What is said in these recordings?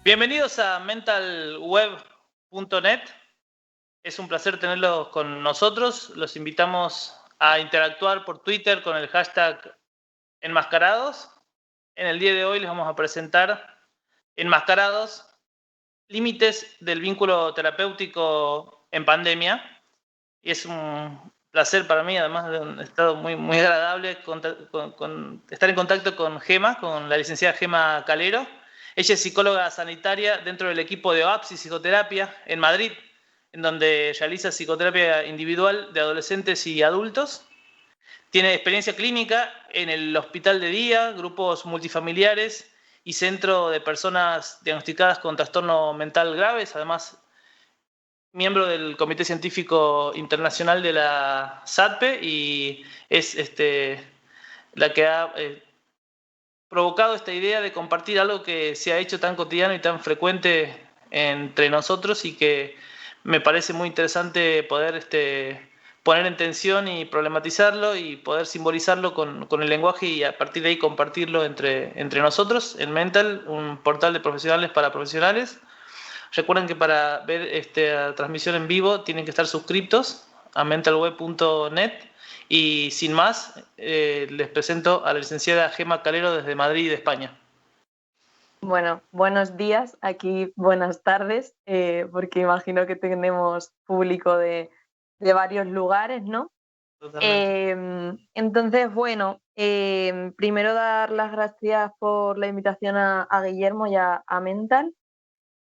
Bienvenidos a mentalweb.net. Es un placer tenerlos con nosotros. Los invitamos a interactuar por Twitter con el hashtag Enmascarados. En el día de hoy les vamos a presentar Enmascarados, límites del vínculo terapéutico en pandemia. Y es un placer para mí, además de un estado muy agradable, estar en contacto con Gema, con la licenciada Gema Calero. Ella es psicóloga sanitaria dentro del equipo de OAPS y Psicoterapia en Madrid, en donde realiza psicoterapia individual de adolescentes y adultos. Tiene experiencia clínica en el hospital de día, grupos multifamiliares y centro de personas diagnosticadas con trastorno mental graves. Además, miembro del Comité Científico Internacional de la SATPE y es la que ha provocado esta idea de compartir algo que se ha hecho tan cotidiano y tan frecuente entre nosotros y que me parece muy interesante poder poner en tensión y problematizarlo y poder simbolizarlo con el lenguaje y a partir de ahí compartirlo entre nosotros en Mental, un portal de profesionales para profesionales. Recuerden que para ver esta transmisión en vivo tienen que estar suscriptos a mentalweb.net y sin más, les presento a la licenciada Gema Calero desde Madrid, España. Bueno, buenos días, aquí buenas tardes, porque imagino que tenemos público de varios lugares, ¿no? Entonces, bueno, primero dar las gracias por la invitación a Guillermo y a Mental.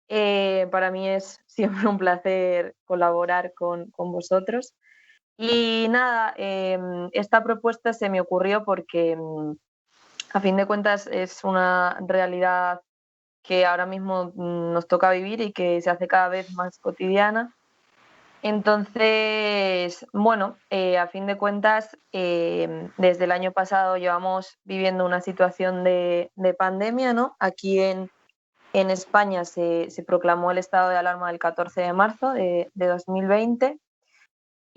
Para mí es siempre un placer colaborar con vosotros. Y nada, esta propuesta se me ocurrió porque a fin de cuentas es una realidad que ahora mismo nos toca vivir y que se hace cada vez más cotidiana. Entonces, bueno, a fin de cuentas, desde el año pasado llevamos viviendo una situación de pandemia, ¿no? Aquí en España se proclamó el estado de alarma el 14 de marzo de 2020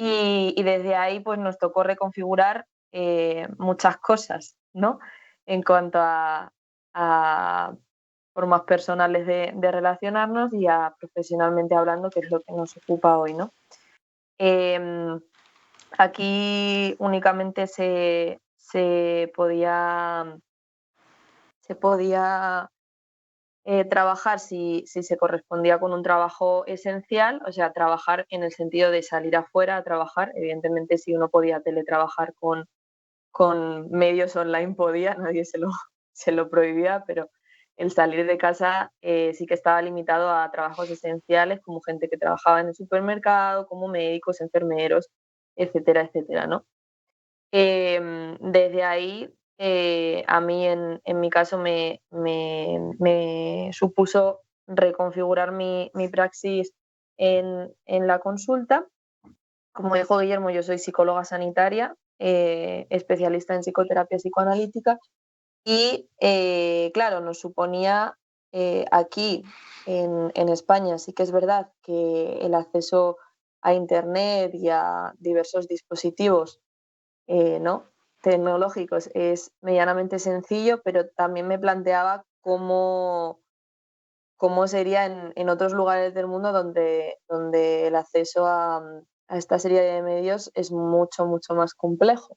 y desde ahí pues nos tocó reconfigurar muchas cosas, ¿no? En cuanto a formas personales de relacionarnos y a profesionalmente hablando, que es lo que nos ocupa hoy, ¿no? Aquí únicamente se podía trabajar si se correspondía con un trabajo esencial, o sea, trabajar en el sentido de salir afuera a trabajar. Evidentemente, si uno podía teletrabajar con medios online podía, nadie se lo prohibía, pero el salir de casa sí que estaba limitado a trabajos esenciales, como gente que trabajaba en el supermercado, como médicos, enfermeros, etcétera, etcétera, ¿no? Desde ahí, a mí en mi caso me supuso reconfigurar mi praxis en la consulta. Como dijo Guillermo, yo soy psicóloga sanitaria, especialista en psicoterapia psicoanalítica y, claro, nos suponía aquí en España, sí que es verdad que el acceso a Internet y a diversos dispositivos ¿no? tecnológicos es medianamente sencillo, pero también me planteaba cómo sería en otros lugares del mundo donde el acceso a esta serie de medios es mucho, mucho más complejo.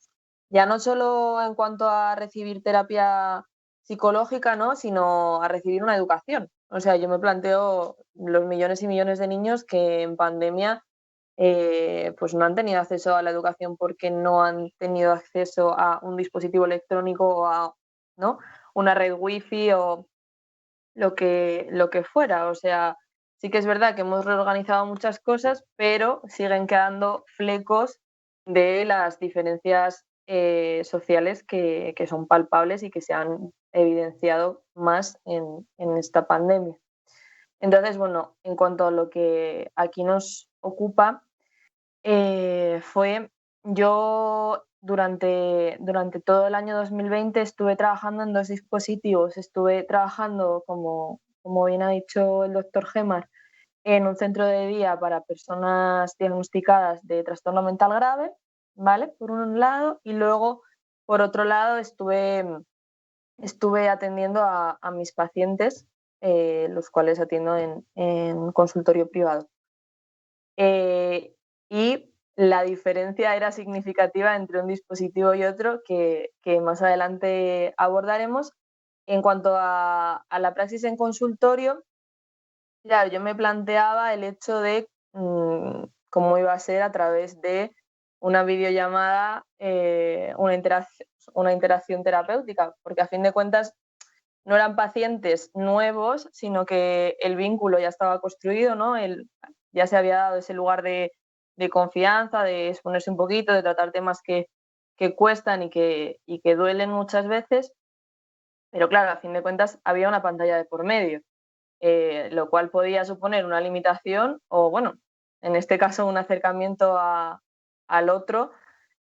Ya no solo en cuanto a recibir terapia psicológica, ¿no? Sino a recibir una educación. O sea, yo me planteo los millones y millones de niños que en pandemia pues no han tenido acceso a la educación porque no han tenido acceso a un dispositivo electrónico o a, ¿no? una red wifi o lo que fuera. O sea, sí que es verdad que hemos reorganizado muchas cosas, pero siguen quedando flecos de las diferencias sociales que son palpables y que se han evidenciado más en esta pandemia. Entonces, bueno, en cuanto a lo que aquí nos ocupa, fue yo durante todo el año 2020 estuve trabajando en dos dispositivos. Estuve trabajando, como bien ha dicho el doctor Gemar, en un centro de día para personas diagnosticadas de trastorno mental grave, ¿vale? Por un lado, y luego, por otro lado, estuve atendiendo a mis pacientes los cuales atiendo en consultorio privado. Y la diferencia era significativa entre un dispositivo y otro que más adelante abordaremos. En cuanto a la praxis en consultorio, claro, yo me planteaba el hecho de cómo iba a ser a través de una videollamada, una interacción terapéutica, porque a fin de cuentas no eran pacientes nuevos, sino que el vínculo ya estaba construido, ¿no? Ya se había dado ese lugar de confianza, de exponerse un poquito, de tratar temas que cuestan y que duelen muchas veces, pero claro, a fin de cuentas había una pantalla de por medio, lo cual podía suponer una limitación o, bueno, en este caso un acercamiento al otro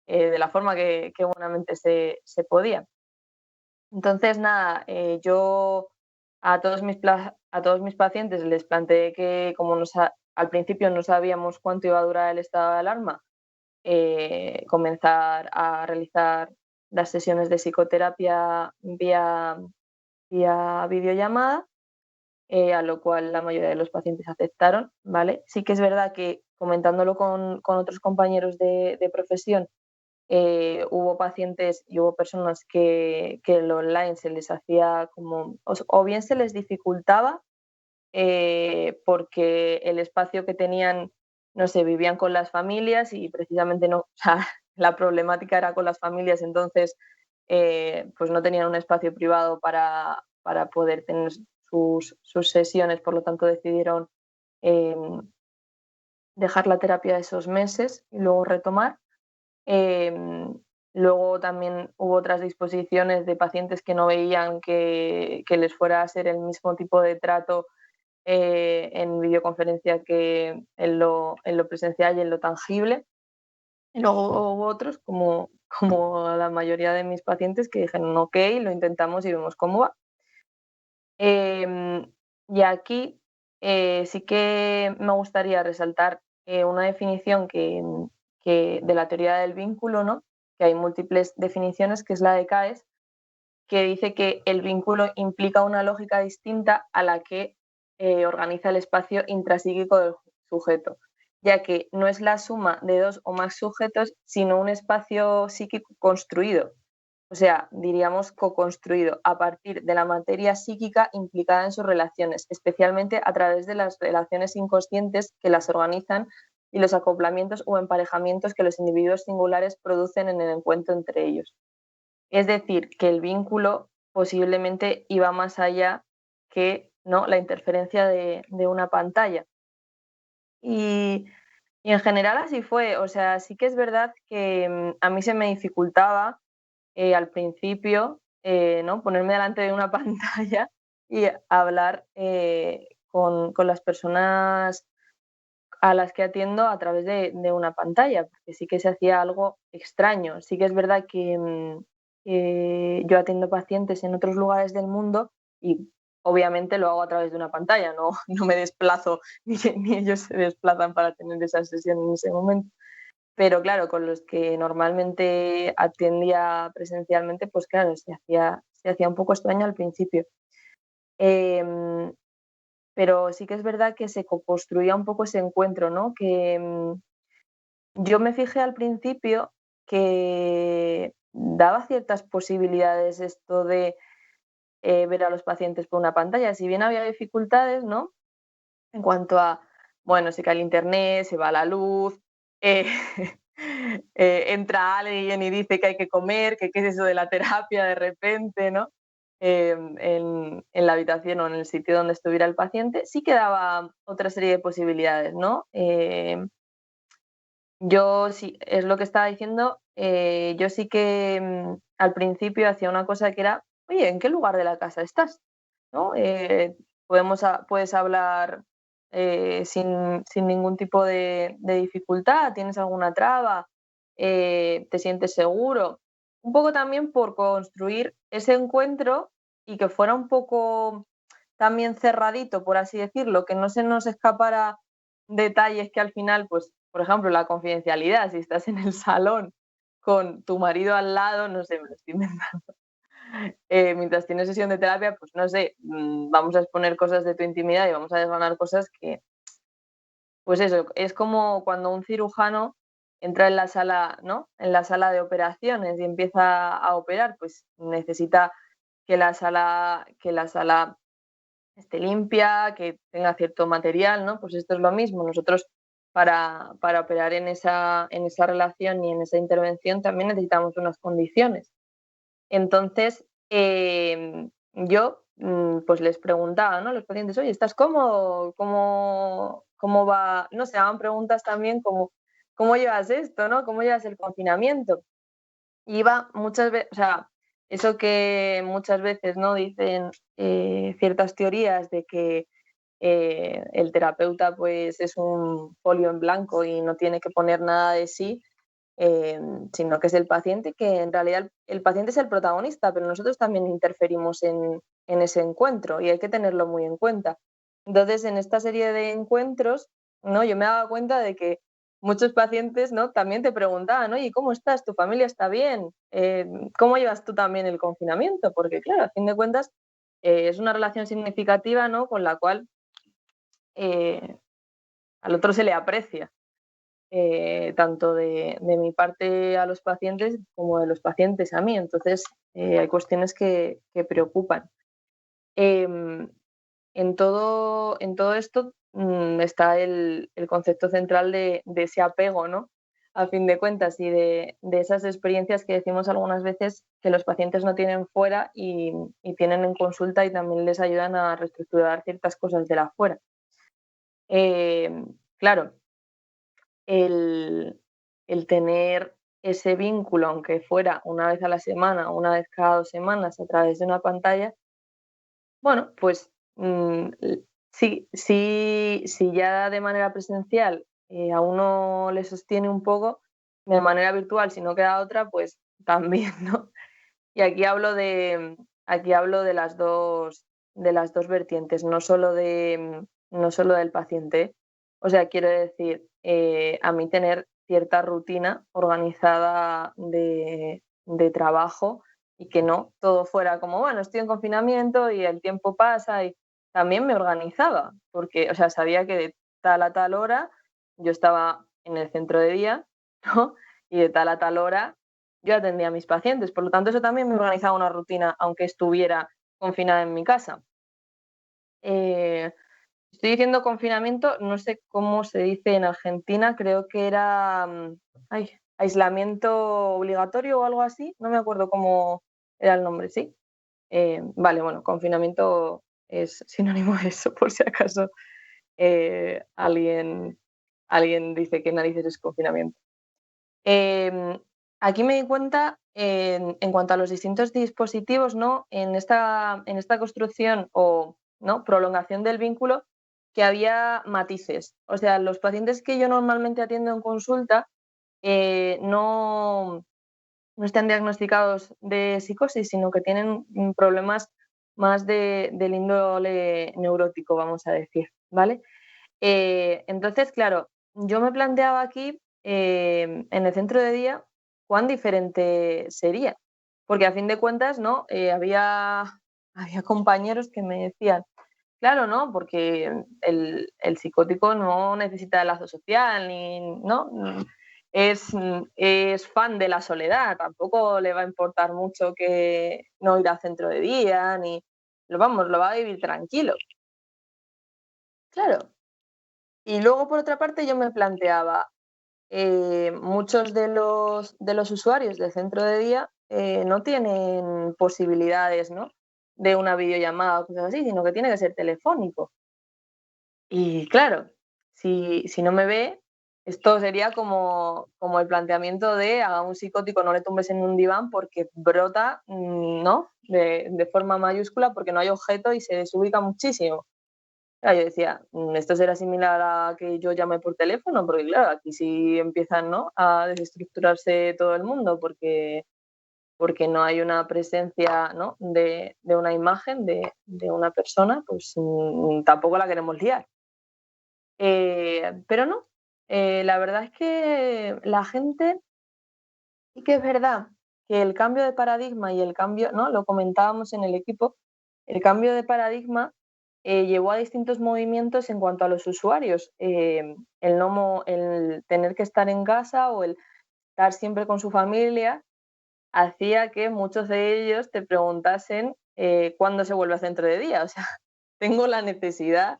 de la forma que buenamente se podía. Entonces, nada, yo a todos mis pacientes les planteé que como al principio no sabíamos cuánto iba a durar el estado de alarma, comenzar a realizar las sesiones de psicoterapia vía videollamada, a lo cual la mayoría de los pacientes aceptaron, ¿vale? Sí que es verdad que comentándolo con otros compañeros de profesión, hubo pacientes y hubo personas que el online se les hacía como, o bien se les dificultaba porque el espacio que tenían, no sé, vivían con las familias y precisamente no, o sea, la problemática era con las familias, entonces pues no tenían un espacio privado para poder tener sus sesiones, por lo tanto decidieron eh, dejar la terapia esos meses y luego retomar. Luego también hubo otras disposiciones de pacientes que no veían que les fuera a ser el mismo tipo de trato en videoconferencia que en lo presencial y en lo tangible. Y luego hubo otros, como la mayoría de mis pacientes, que dijeron, ok, lo intentamos y vemos cómo va. Y aquí sí que me gustaría resaltar una definición que de la teoría del vínculo, ¿no? Que hay múltiples definiciones, que es la de Caes, que dice que el vínculo implica una lógica distinta a la que organiza el espacio intrapsíquico del sujeto, ya que no es la suma de dos o más sujetos, sino un espacio psíquico construido, o sea, diríamos co-construido a partir de la materia psíquica implicada en sus relaciones, especialmente a través de las relaciones inconscientes que las organizan y los acoplamientos o emparejamientos que los individuos singulares producen en el encuentro entre ellos. Es decir, que el vínculo posiblemente iba más allá que, ¿no?, la interferencia de una pantalla. Y, y en general así fue. O sea, sí que es verdad que a mí se me dificultaba al principio, ¿no?, ponerme delante de una pantalla y hablar con las personas a las que atiendo a través de una pantalla, porque sí que se hacía algo extraño. Sí que es verdad que yo atiendo pacientes en otros lugares del mundo y obviamente lo hago a través de una pantalla, no, no me desplazo ni ellos se desplazan para tener esa sesión en ese momento. Pero claro, con los que normalmente atendía presencialmente, pues claro, se hacía un poco extraño al principio. Em, pero sí que es verdad que se construía un poco ese encuentro, ¿no? Que yo me fijé al principio que daba ciertas posibilidades esto de ver a los pacientes por una pantalla. Si bien había dificultades, ¿no? En cuanto a, bueno, se cae el internet, se va la luz, eh, entra alguien y dice que hay que comer, que qué es eso de la terapia de repente, ¿no? En la habitación o en el sitio donde estuviera el paciente, sí que daba otra serie de posibilidades, ¿no? Yo sí, es lo que estaba diciendo, yo sí que al principio hacía una cosa que era, oye, ¿en qué lugar de la casa estás? ¿No? Puedes hablar sin ningún tipo de dificultad, tienes alguna traba, te sientes seguro. Un poco también por construir ese encuentro y que fuera un poco también cerradito, por así decirlo, que no se nos escapara detalles que al final, pues, por ejemplo, la confidencialidad, si estás en el salón con tu marido al lado, no sé, me lo estoy inventando, mientras tienes sesión de terapia, pues no sé, vamos a exponer cosas de tu intimidad y vamos a desgranar cosas que, pues eso, es como cuando un cirujano entra en la sala, ¿no? En la sala de operaciones y empieza a operar, pues necesita que la sala esté limpia, que tenga cierto material, ¿no? Pues esto es lo mismo. Nosotros para operar en esa relación y en esa intervención también necesitamos unas condiciones. Entonces, yo pues les preguntaba, ¿no? A los pacientes, oye, ¿estás cómodo? ¿Cómo va? No sé, hagan preguntas también como, ¿cómo llevas esto, no? ¿Cómo llevas el confinamiento? Y iba muchas veces, o sea, eso que muchas veces, ¿no? Dicen ciertas teorías de que el terapeuta pues es un folio en blanco y no tiene que poner nada de sí, eh, sino que es el paciente, que en realidad el paciente es el protagonista, pero nosotros también interferimos en ese encuentro y hay que tenerlo muy en cuenta. Entonces, en esta serie de encuentros, ¿no? Yo me daba cuenta de que muchos pacientes, ¿no? También te preguntaban, oye, ¿cómo estás? ¿Tu familia está bien? ¿Cómo llevas tú también el confinamiento? Porque, claro, a fin de cuentas, es una relación significativa, ¿no? Con la cual eh, al otro se le aprecia, tanto de mi parte a los pacientes como de los pacientes a mí. Entonces, hay cuestiones que preocupan. Em, en todo esto está el concepto central de ese apego, ¿no? A fin de cuentas, y de esas experiencias que decimos algunas veces que los pacientes no tienen fuera y tienen en consulta y también les ayudan a reestructurar ciertas cosas de la fuera. Claro, el tener ese vínculo, aunque fuera una vez a la semana, una vez cada 2 semanas a través de una pantalla, bueno, pues sí, ya de manera presencial a uno le sostiene un poco, de manera virtual, si no queda otra, pues también, ¿no? Y aquí hablo de las dos vertientes, no solo del paciente. O sea, quiero decir, a mí tener cierta rutina organizada de trabajo y que no todo fuera como, bueno, estoy en confinamiento y el tiempo pasa y también me organizaba, porque, o sea, sabía que de tal a tal hora yo estaba en el centro de día, ¿no? Y de tal a tal hora yo atendía a mis pacientes. Por lo tanto, eso también me organizaba una rutina, aunque estuviera confinada en mi casa. Eh, Estoy diciendo confinamiento, no sé cómo se dice en Argentina, creo que era aislamiento obligatorio o algo así, no me acuerdo cómo era el nombre, ¿sí? Vale, bueno, confinamiento es sinónimo de eso, por si acaso alguien dice que narices es confinamiento. Em, Aquí me di cuenta en cuanto a los distintos dispositivos, ¿no? En esta construcción o, ¿no? Prolongación del vínculo, que había matices. O sea, los pacientes que yo normalmente atiendo en consulta no están diagnosticados de psicosis, sino que tienen problemas más del índole neurótico, vamos a decir, ¿vale? Entonces, claro, yo me planteaba aquí, en el centro de día, cuán diferente sería, porque a fin de cuentas, ¿no? Había compañeros que me decían, claro, ¿no? Porque el psicótico no necesita lazo social, ni, ¿no? Es fan de la soledad, tampoco le va a importar mucho que no ir al centro de día, ni, lo va a vivir tranquilo. Claro. Y luego, por otra parte, yo me planteaba, muchos de los usuarios del centro de día no tienen posibilidades, ¿no? De una videollamada o cosas así, sino que tiene que ser telefónico. Y claro, si no me ve, esto sería como el planteamiento de a un psicótico no le tumbes en un diván porque brota, ¿no? De forma mayúscula porque no hay objeto y se desubica muchísimo. Claro, yo decía, esto será similar a que yo llame por teléfono, porque claro, aquí sí empiezan, ¿no? A desestructurarse todo el mundo porque no hay una presencia, ¿no? de una imagen de una persona, pues tampoco la queremos liar. Pero no, la verdad es que la gente sí que es verdad que el cambio de paradigma y el cambio, ¿no? Lo comentábamos en el equipo, el cambio de paradigma llevó a distintos movimientos en cuanto a los usuarios. El tener que estar en casa o el estar siempre con su familia hacía que muchos de ellos te preguntasen cuándo se vuelve a centro de día. O sea, tengo la necesidad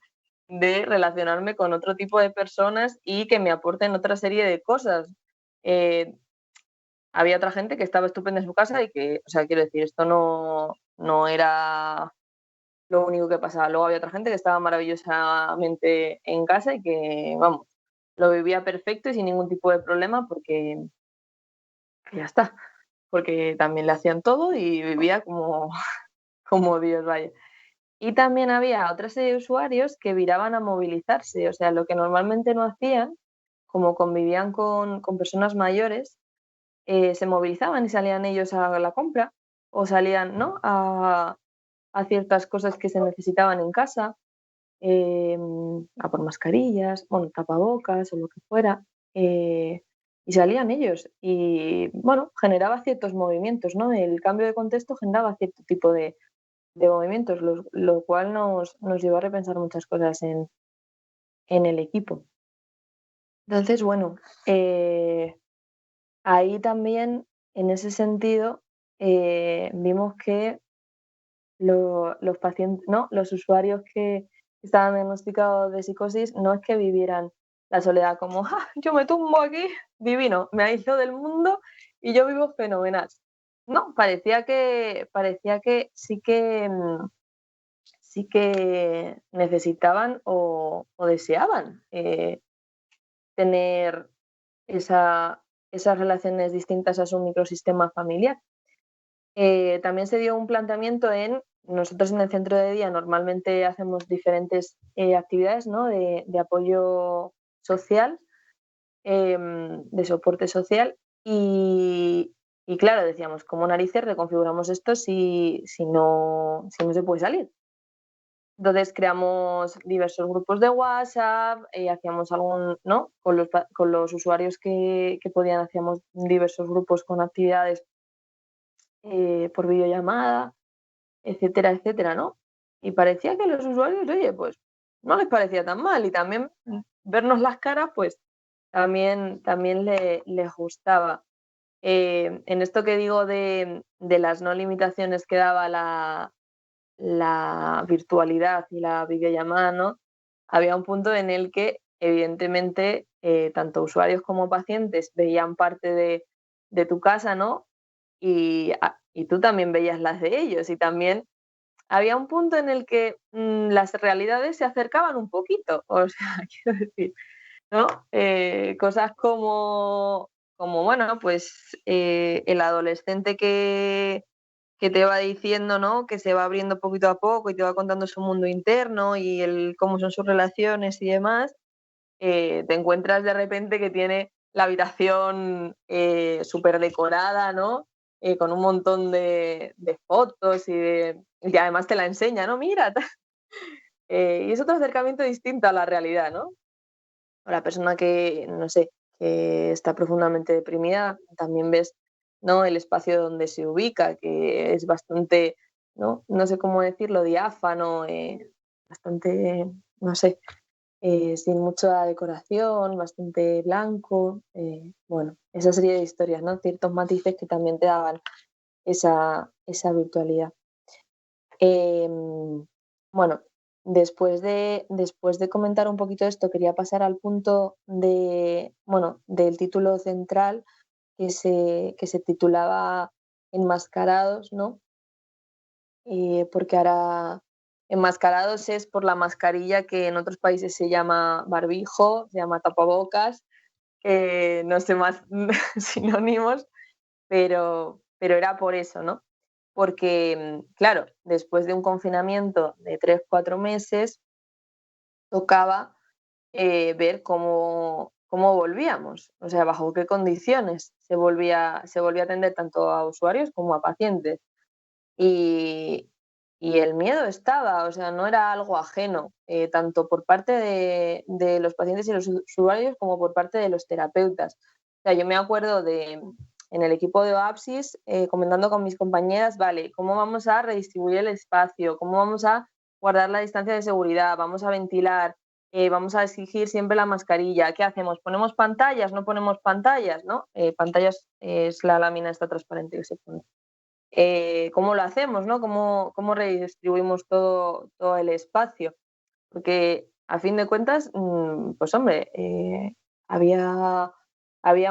de relacionarme con otro tipo de personas y que me aporten otra serie de cosas. Eh, Había otra gente que estaba estupenda en su casa y que, o sea, quiero decir, esto no era lo único que pasaba. Luego había otra gente que estaba maravillosamente en casa y que, vamos, lo vivía perfecto y sin ningún tipo de problema porque ya está, porque también le hacían todo y vivía como, como Dios, vaya. Y también había otra serie de usuarios que viraban a movilizarse, o sea, lo que normalmente no hacían, como convivían con personas mayores, se movilizaban y salían ellos a la compra o salían, ¿no? A ciertas cosas que se necesitaban en casa, eh, a por mascarillas, bueno, tapabocas o lo que fuera, y salían ellos. Y bueno, generaba ciertos movimientos, ¿no? El cambio de contexto generaba cierto tipo de movimientos, lo cual nos llevó a repensar muchas cosas en el equipo. Entonces, bueno, ahí también, en ese sentido, vimos que los pacientes, ¿no? Los usuarios que estaban diagnosticados de psicosis no es que vivieran la soledad como, "Ah, yo me tumbo aquí, divino, me aíslo del mundo y yo vivo fenomenal". No, parecía que sí que necesitaban o deseaban tener esa, esas relaciones distintas a su microsistema familiar. También se dio un planteamiento en, nosotros en el centro de día normalmente hacemos diferentes actividades, ¿no? De apoyo social, de soporte social y claro, decíamos, ¿cómo narices reconfiguramos esto si no se puede salir? Entonces creamos diversos grupos de WhatsApp, hacíamos algún, ¿no? Con los usuarios que podían, hacíamos diversos grupos con actividades por videollamada, etcétera, etcétera, ¿no? Y parecía que a los usuarios, oye, pues no les parecía tan mal y también vernos las caras, pues también les gustaba. En esto que digo de las no limitaciones que daba la virtualidad y la videollamada, ¿no? Había un punto en el que, evidentemente, tanto usuarios como pacientes veían parte de tu casa, ¿no? Y tú también veías las de ellos y también había un punto en el que las realidades se acercaban un poquito, o sea, quiero decir, ¿no? Cosas como, bueno, pues el adolescente que te va diciendo, ¿no? Que se va abriendo poquito a poco y te va contando su mundo interno y cómo son sus relaciones y demás, te encuentras de repente que tiene la habitación súper decorada, ¿no? Con un montón de fotos y además te la enseña, ¿no? Mira, y es otro acercamiento distinto a la realidad, ¿no? A la persona que, no sé, que está profundamente deprimida, también ves, ¿no? El espacio donde se ubica, que es bastante, ¿no? No sé cómo decirlo, diáfano, bastante, no sé, sin mucha decoración, bastante blanco. Bueno, esa serie de historias, ¿no? Ciertos matices que también te daban esa virtualidad. Bueno, después de comentar un poquito esto, quería pasar al punto bueno, del título central que se titulaba Enmascarados, ¿no? Porque ahora enmascarados es por la mascarilla que en otros países se llama barbijo, se llama tapabocas, no sé más sinónimos, pero era por eso, ¿no? Porque, claro, después de un confinamiento de 3, 4 meses, tocaba ver cómo volvíamos, o sea, bajo qué condiciones se volvía a atender tanto a usuarios como a pacientes. Y, y el miedo estaba, o sea, no era algo ajeno, tanto por parte de los pacientes y los usuarios como por parte de los terapeutas. O sea, yo me acuerdo en el equipo de OAPSIS, comentando con mis compañeras, vale, ¿cómo vamos a redistribuir el espacio? ¿Cómo vamos a guardar la distancia de seguridad? ¿Vamos a ventilar? ¿Vamos a exigir siempre la mascarilla? ¿Qué hacemos? ¿Ponemos pantallas? ¿No ponemos pantallas? ¿No? Pantallas es la lámina esta transparente que se pone. ¿Cómo lo hacemos? ¿No? ¿Cómo redistribuimos todo el espacio? Porque a fin de cuentas, pues hombre, había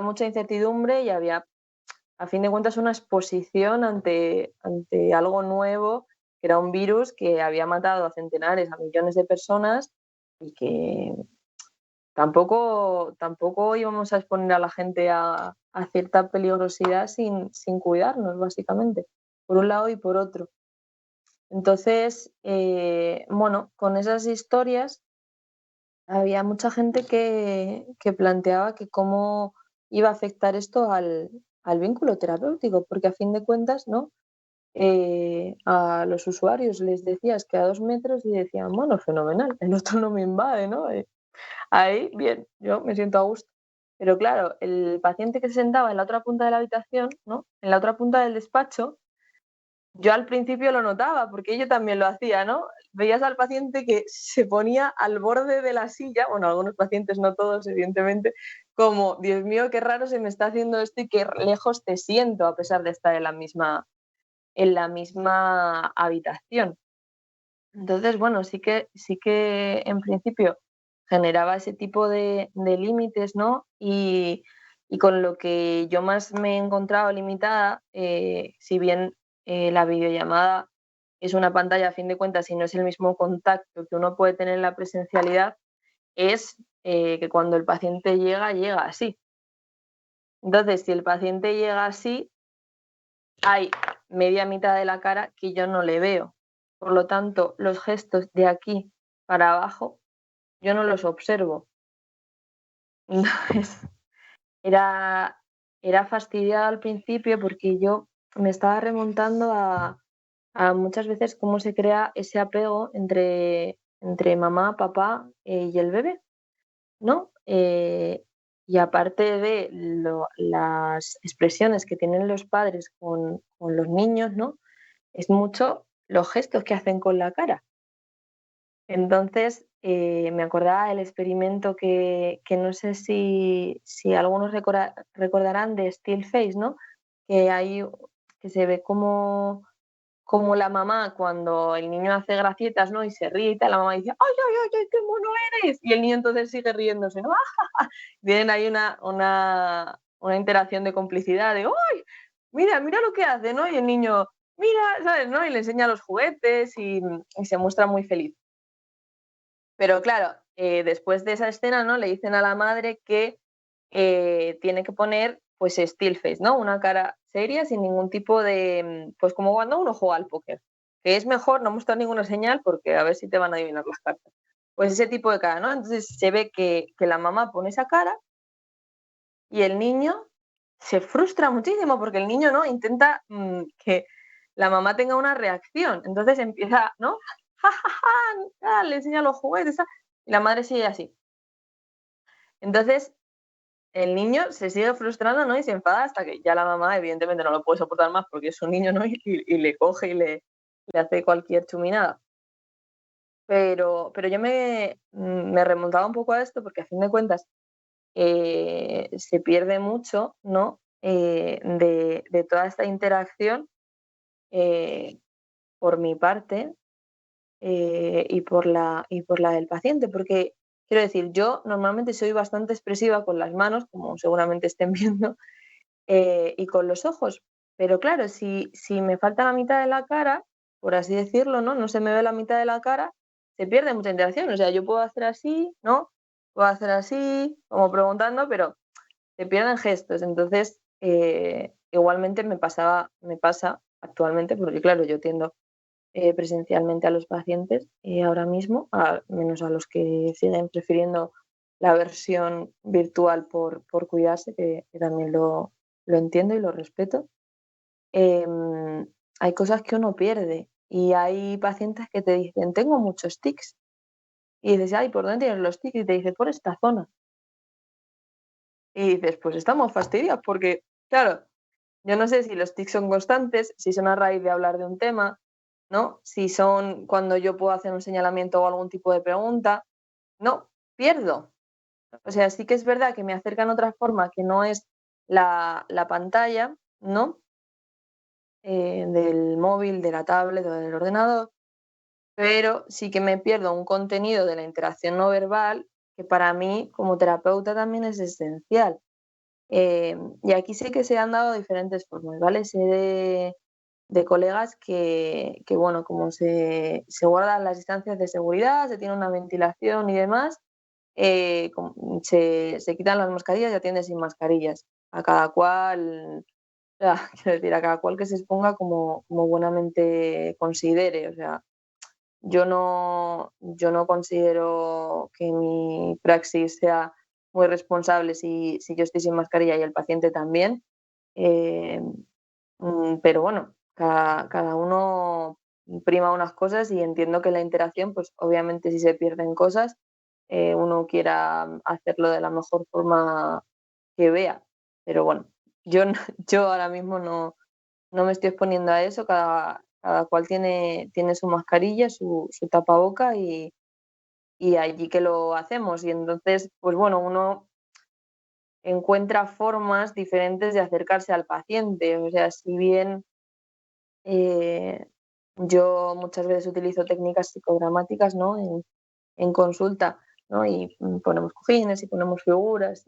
mucha incertidumbre y había, a fin de cuentas, una exposición ante algo nuevo, que era un virus que había matado a centenares, a millones de personas y que tampoco íbamos a exponer a la gente a cierta peligrosidad sin cuidarnos, básicamente, por un lado y por otro. Entonces, bueno, con esas historias había mucha gente que planteaba que cómo iba a afectar esto al vínculo terapéutico, porque a fin de cuentas, ¿no? A los usuarios les decías que a 2 metros y decían, bueno, fenomenal, el otro no me invade, ¿no? Ahí, bien, yo me siento a gusto. Pero claro, el paciente que se sentaba en la otra punta de la habitación, ¿no? En la otra punta del despacho, yo al principio lo notaba, porque yo también lo hacía, ¿no? Veías al paciente que se ponía al borde de la silla, bueno, algunos pacientes, no todos, evidentemente, como, Dios mío, qué raro se me está haciendo esto y qué lejos te siento, a pesar de estar en la misma habitación. Entonces, bueno, sí que en principio generaba ese tipo de límites, ¿no? Y con lo que yo más me he encontrado limitada, si bien la videollamada es una pantalla a fin de cuentas y no es el mismo contacto que uno puede tener en la presencialidad, es que cuando el paciente llega así. Entonces, si el paciente llega así, hay media mitad de la cara que yo no le veo. Por lo tanto, los gestos de aquí para abajo yo no los observo. Entonces, era, era fastidiado al principio porque yo me estaba remontando a muchas veces cómo se crea ese apego entre mamá, papá y el bebé, ¿no? Y aparte de las expresiones que tienen los padres con los niños, ¿no? Es mucho los gestos que hacen con la cara. Entonces, me acordaba del experimento que no sé si algunos recordarán de Still Face, ¿no? Que hay, que se ve como la mamá cuando el niño hace gracietas, ¿no? Y se ríe y tal, la mamá dice, ¡ay, ay, ay, ay, qué mono eres! Y el niño entonces sigue riéndose, ¿no? Tienen ahí una interacción de complicidad de, ¡ay! Mira lo que hace, ¿no? Y el niño, mira, ¿sabes? ¿No? Y le enseña los juguetes y se muestra muy feliz. Pero claro, después de esa escena, ¿no? Le dicen a la madre que tiene que poner, pues, still face, ¿no? Una cara seria, sin ningún tipo de, pues como cuando uno juega al póker, que es mejor no mostrar ninguna señal porque a ver si te van a adivinar las cartas. Pues ese tipo de cara, ¿no? Entonces se ve que la mamá pone esa cara y el niño se frustra muchísimo porque el niño, ¿no? Intenta que la mamá tenga una reacción. Entonces empieza, ¿no? Ja, ja, ja, le enseña los juguetes, y la madre sigue así. Entonces el niño se sigue frustrando, ¿no? Y se enfada hasta que ya la mamá, evidentemente, no lo puede soportar más porque es un niño, ¿no? Y le coge y le hace cualquier chuminada. Pero yo me remontaba un poco a esto porque a fin de cuentas se pierde mucho, ¿no? De toda esta interacción eh, por mi parte y por la del paciente, porque quiero decir, yo normalmente soy bastante expresiva con las manos, como seguramente estén viendo, y con los ojos. Pero claro, si me falta la mitad de la cara, por así decirlo, ¿no? No se me ve la mitad de la cara, se pierde mucha interacción. O sea, yo puedo hacer así, ¿no? Puedo hacer así, como preguntando, pero se pierden gestos. Entonces, igualmente me pasa actualmente, porque claro, yo tiendo presencialmente a los pacientes ahora mismo, menos a los que siguen prefiriendo la versión virtual por cuidarse, que también lo entiendo y lo respeto. Hay cosas que uno pierde y hay pacientes que te dicen, tengo muchos tics. Y dices, ay, ¿por dónde tienes los tics? Y te dice, por esta zona. Y dices, pues estamos fastidiados porque, claro, yo no sé si los tics son constantes, si son a raíz de hablar de un tema, ¿no? Si son cuando yo puedo hacer un señalamiento o algún tipo de pregunta. No, pierdo. O sea, sí que es verdad que me acercan otra forma que no es la pantalla, ¿no? Del móvil, de la tablet o del ordenador, pero sí que me pierdo un contenido de la interacción no verbal que para mí como terapeuta también es esencial. Y aquí sí que se han dado diferentes formas, ¿vale? Sé de colegas que, bueno, como se guardan las distancias de seguridad, se tiene una ventilación y demás, se quitan las mascarillas y atiende sin mascarillas. A cada cual, o sea, quiero decir, a cada cual que se exponga como buenamente considere. O sea, yo no considero que mi praxis sea muy responsable si yo estoy sin mascarilla y el paciente también. Eh, pero bueno, cada uno prima unas cosas y entiendo que la interacción, pues obviamente si se pierden cosas, uno quiera hacerlo de la mejor forma que vea. Pero bueno, yo, yo ahora mismo no me estoy exponiendo a eso, cada cual tiene su mascarilla, su tapaboca y allí que lo hacemos. Y entonces, pues bueno, uno encuentra formas diferentes de acercarse al paciente. O sea, si bien eh, yo muchas veces utilizo técnicas psicodramáticas, ¿no? En consulta, ¿no? Y ponemos cojines y ponemos figuras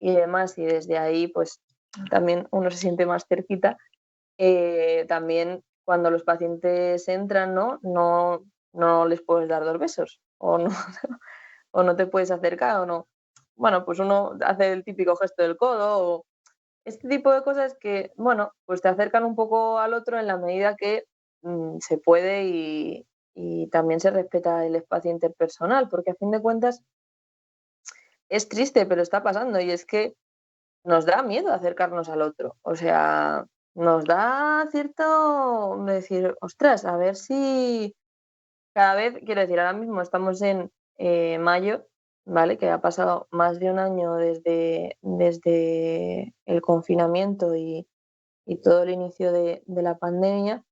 y demás, y desde ahí, pues también uno se siente más cerquita. También cuando los pacientes entran, ¿no? No les puedes dar 2 besos o no, o no te puedes acercar o no. Bueno, pues uno hace el típico gesto del codo o este tipo de cosas que, bueno, pues te acercan un poco al otro en la medida que se puede y también se respeta el espacio interpersonal, porque a fin de cuentas es triste, pero está pasando y es que nos da miedo acercarnos al otro. O sea, nos da cierto decir, ostras, a ver si cada vez, quiero decir, ahora mismo estamos en mayo, ¿vale? Que ha pasado más de un año desde el confinamiento y todo el inicio de la pandemia.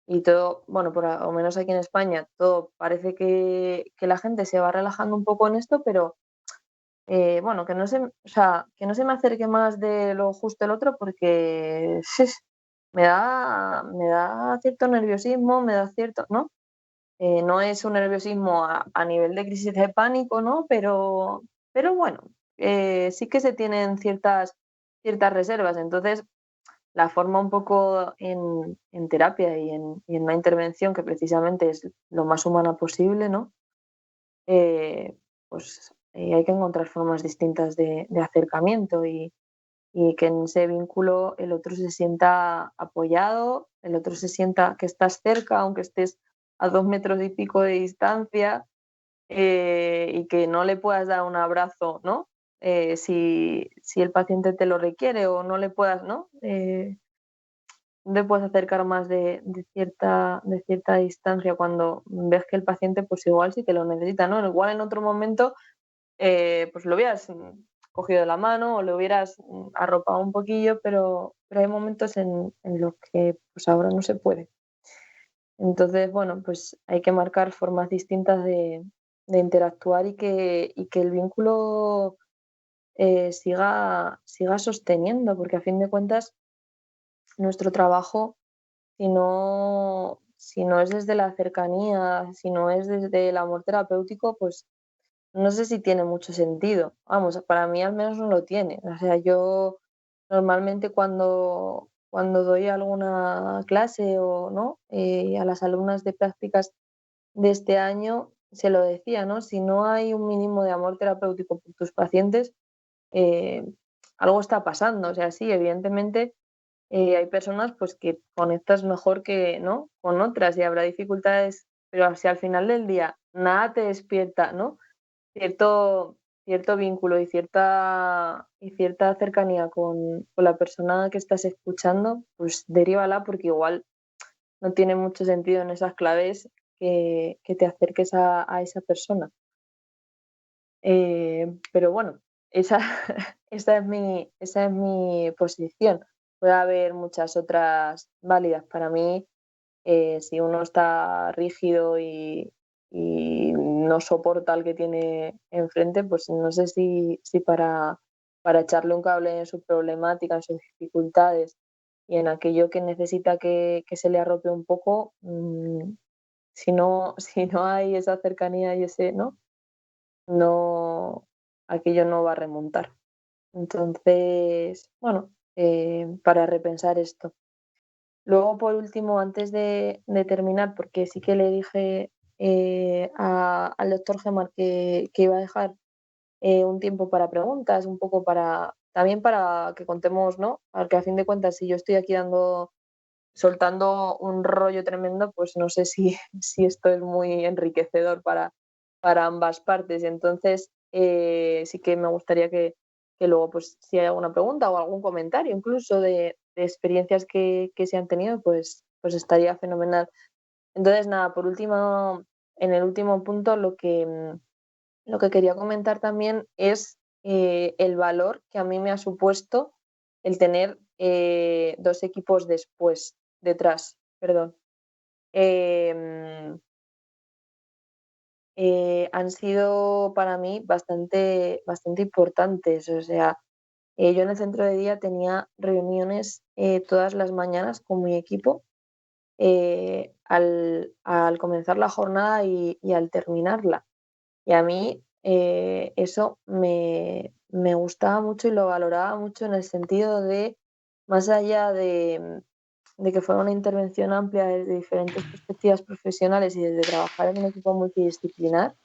Y todo, bueno, por lo menos aquí en España, todo parece que la gente se va relajando un poco en esto, pero bueno, o sea, que no se me acerque más de lo justo el otro porque me da cierto nerviosismo, me da cierto, ¿no? No es un nerviosismo a nivel de crisis de pánico, ¿no? Pero bueno, sí que se tienen ciertas reservas. Entonces, la forma un poco en terapia y en una intervención que precisamente es lo más humana posible, ¿no? Pues hay que encontrar formas distintas de acercamiento y que en ese vínculo el otro se sienta apoyado, el otro se sienta que estás cerca, aunque estés a 2 metros y pico de distancia, y que no le puedas dar un abrazo, ¿no? Si el paciente te lo requiere o no le puedas, ¿no? No te puedes acercar más de cierta distancia cuando ves que el paciente pues igual sí que lo necesita, ¿no? Igual en otro momento pues lo hubieras cogido de la mano o lo hubieras arropado un poquillo, pero hay momentos en los que pues ahora no se puede. Entonces, bueno, pues hay que marcar formas distintas de interactuar y que el vínculo siga sosteniendo, porque a fin de cuentas nuestro trabajo, si no es desde la cercanía, si no es desde el amor terapéutico, pues no sé si tiene mucho sentido. Vamos, para mí al menos no lo tiene. O sea, yo normalmente cuando doy alguna clase o no, a las alumnas de prácticas de este año, se lo decía, ¿no? Si no hay un mínimo de amor terapéutico por tus pacientes, eh, algo está pasando. O sea, sí, evidentemente hay personas pues que conectas mejor que, ¿no? Con otras y habrá dificultades, pero si al final del día nada te despierta, ¿no? cierto, cierto vínculo y cierta cercanía con la persona que estás escuchando, pues derívala porque igual no tiene mucho sentido en esas claves que te acerques a esa persona. Pero bueno, esa, esa es mi posición. puede haber muchas otras válidas. Para mí, si uno está rígido y no soporta al que tiene enfrente, pues no sé si para echarle un cable en su problemática, en sus dificultades y en aquello que necesita que se le arrope un poco, si no, si no hay esa cercanía y ese, ¿no? No, aquello no va a remontar. Entonces, bueno, para repensar esto. Luego, por último, antes de terminar, porque sí que le dije al doctor Gemar que iba a dejar un tiempo para preguntas, un poco para, también para que contemos, ¿no? Porque a fin de cuentas, si yo estoy aquí soltando un rollo tremendo, pues no sé si, si esto es muy enriquecedor para ambas partes. Entonces, sí que me gustaría que luego, pues, si hay alguna pregunta o algún comentario, incluso de experiencias que se han tenido, pues estaría fenomenal. Entonces, nada, por último, en el último punto, lo que quería comentar también es el valor que a mí me ha supuesto el tener dos equipos detrás, perdón. Eh, Han sido para mí bastante importantes. O sea, yo en el centro de día tenía reuniones todas las mañanas con mi equipo al comenzar la jornada y al terminarla. Y a mí eso me gustaba mucho y lo valoraba mucho en el sentido de, más allá de que fuera una intervención amplia desde diferentes perspectivas profesionales y desde trabajar en un equipo multidisciplinar,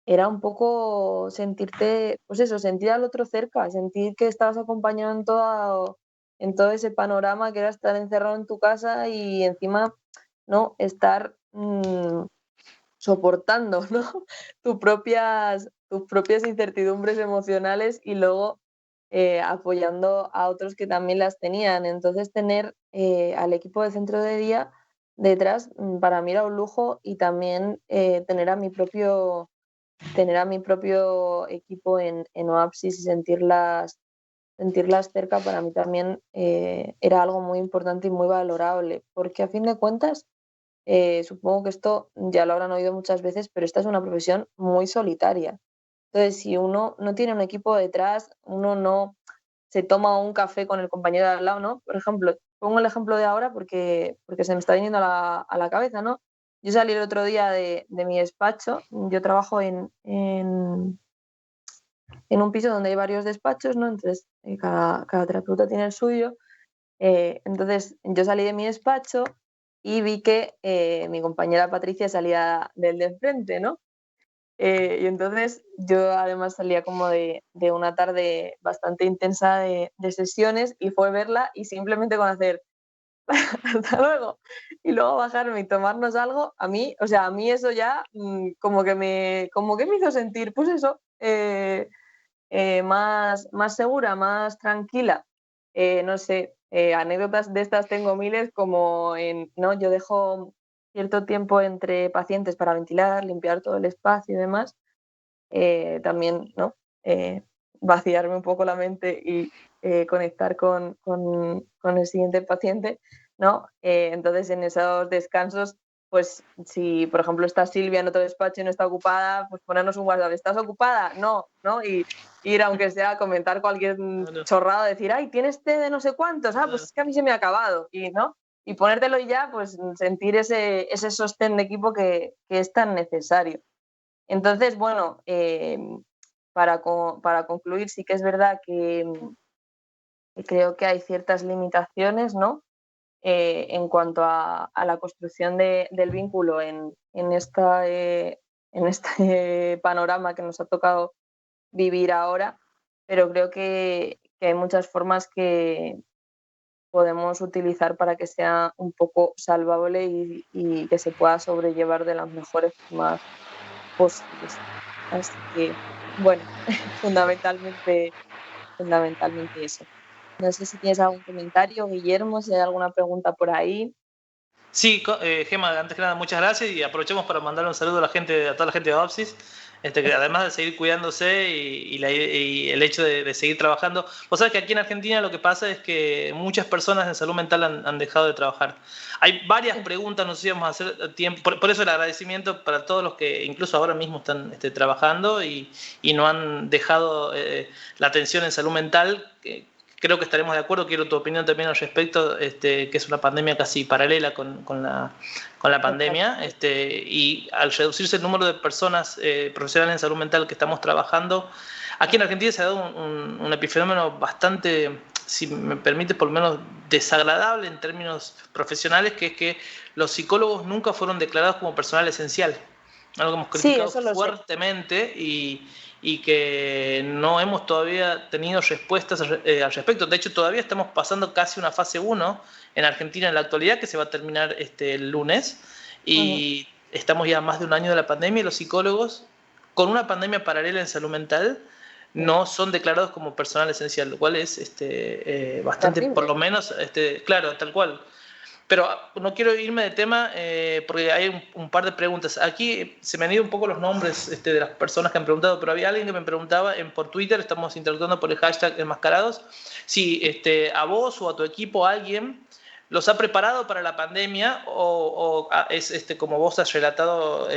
era un poco sentirte, pues eso, sentir al otro cerca, sentir que estabas acompañado en todo ese panorama que era estar encerrado en tu casa y encima, ¿no? Estar soportando, ¿no? Tus propias incertidumbres emocionales y luego apoyando a otros que también las tenían. Entonces, tener al equipo de centro de día detrás, para mí era un lujo y también tener a mi propio equipo en OAPSIS y sentirlas cerca para mí también era algo muy importante y muy valorable, porque a fin de cuentas, supongo que esto ya lo habrán oído muchas veces, pero esta es una profesión muy solitaria. Entonces, si uno no tiene un equipo detrás, uno no se toma un café con el compañero de al lado, ¿no? Por ejemplo, pongo el ejemplo de ahora porque se me está viniendo a la cabeza, ¿no? Yo salí el otro día de mi despacho, yo trabajo en un piso donde hay varios despachos, ¿no? Entonces, cada terapeuta tiene el suyo. Entonces, yo salí de mi despacho y vi que mi compañera Patricia salía del de enfrente, ¿no? Y entonces yo además salía como de una tarde bastante intensa de sesiones y fue verla y simplemente con hacer hasta luego y luego bajarme y tomarnos algo, a mí, o sea, a mí eso ya como que me hizo sentir, pues eso, más segura, más tranquila. No sé, anécdotas de estas tengo miles, como ¿no? Yo dejo cierto tiempo entre pacientes para ventilar, limpiar todo el espacio y demás. También, ¿no? Eh, Vaciarme un poco la mente y conectar con el siguiente paciente, ¿no? Entonces, en esos descansos, pues si, por ejemplo, está Silvia en otro despacho y no está ocupada, pues ponernos un WhatsApp, ¿estás ocupada? No, ¿no? Y ir, aunque sea, a comentar cualquier Claro, chorrada, decir, ay, ¿tienes té de no sé cuántos? Ah, pues claro. es que a mí se me ha acabado, y, ¿no? Y ponértelo y ya, pues sentir ese sostén de equipo que es tan necesario. Entonces, bueno, para concluir, sí que es verdad que creo que hay ciertas limitaciones, ¿no? En cuanto a la construcción del vínculo en este panorama que nos ha tocado vivir ahora, pero creo que hay muchas formas que podemos utilizar para que sea un poco salvable y que se pueda sobrellevar de las mejores formas posibles. Así que, bueno, fundamentalmente eso. No sé si tienes algún comentario, Guillermo, si hay alguna pregunta por ahí. Sí, Gema, antes que nada, muchas gracias y aprovechemos para mandar un saludo a toda la gente de OPSIS. que además de seguir cuidándose y el hecho de seguir trabajando. Vos sabés que aquí en Argentina lo que pasa es que muchas personas en salud mental han dejado de trabajar. Hay varias preguntas, no sé si vamos a hacer tiempo, por eso el agradecimiento para todos los que incluso ahora mismo están trabajando y no han dejado la atención en salud mental. Creo que estaremos de acuerdo, quiero tu opinión también al respecto, que es una pandemia casi paralela con la pandemia, y al reducirse el número de personas profesionales en salud mental que estamos trabajando, aquí en Argentina se ha dado un epifenómeno bastante, si me permite, por lo menos desagradable en términos profesionales, que es que los psicólogos nunca fueron declarados como personal esencial. Algo que hemos criticado fuertemente y que no hemos todavía tenido respuestas al respecto. De hecho, todavía estamos pasando casi una fase 1 en Argentina en la actualidad, que se va a terminar el lunes, y estamos ya a más de un año de la pandemia y los psicólogos, con una pandemia paralela en salud mental, no son declarados como personal esencial, lo cual es bastante, terrible. Por lo menos, claro, tal cual. Pero no quiero irme de tema porque hay un par de preguntas. Aquí se me han ido un poco los nombres de las personas que han preguntado, pero había alguien que me preguntaba por Twitter, estamos interactuando por el hashtag enmascarados, si a vos o a tu equipo alguien los ha preparado para la pandemia o es como vos has relatado